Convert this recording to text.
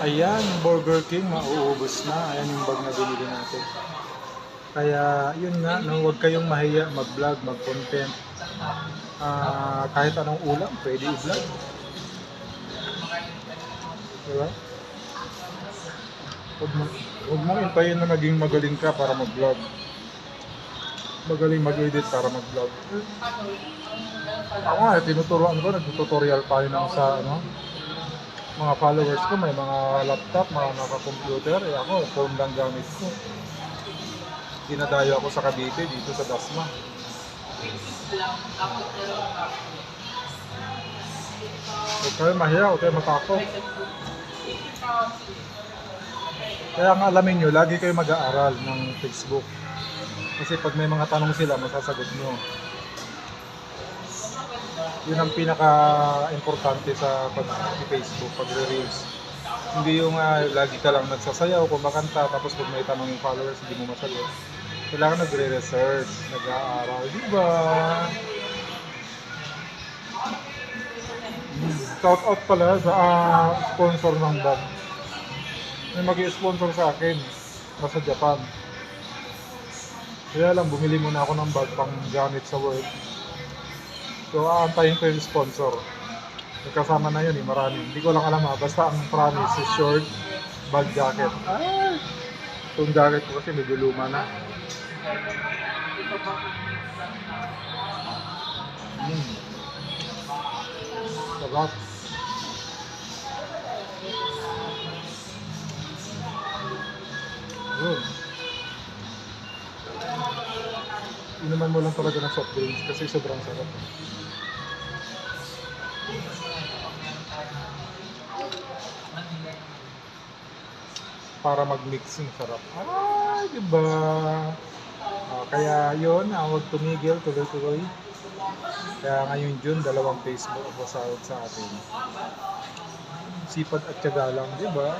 Ayan, yung Burger King, mauubos na. Ayan yung bag na binili natin. Kaya, yun nga, no, huwag kayong mahiya mag-vlog, mag-content. Kahit anong ulam, pwede i-vlog. Diba? Huwag mo intayin na maging magaling ka para mag-vlog. Magaling mag-edit para mag-vlog. Ako nga, tinuturuan ko, nag-tutorial pa rin ako sa mga followers ko, may mga laptop, mga naka-computer, ako, phone lang gamit ko. Dinadayo ako sa Cavite, dito sa Dasma. Huwag kayo mahiya, huwag kayo matakot. Kaya nga alamin nyo, lagi kayo mag-aaral ng Facebook. Kasi pag may mga tanong sila, masasagot nyo. Yun ang pinaka-importante sa pag-Facebook, pag-reels. Hindi yung lagi ka lang nagsasayaw, kumakanta, tapos pag may tanong yung followers, hindi mo masagot. Kailangan nagre-research, nag-aaral, di ba? Shout out pala sa sponsor ng bag. May mag-i-sponsor sa akin, nasa Japan. Kaya lang, bumili muna ako ng bag pang gamit sa work. So, aantayin ko yung sponsor. Kasama na yun marami. Hindi ko lang alam basta ang promise is short, bag jacket. Itong jacket ko kasi medyo luma na. Sarap. Yun. Inuman mo lang talaga ng soft drinks kasi sobrang sarap. Para mag-mix yung sarap. Diba? Kaya yun, huwag tumigil, tuloy-tuloy. Kaya ngayon June, 2 Facebook ang pasahod sa atin. Sipag at tiyaga lang, diba?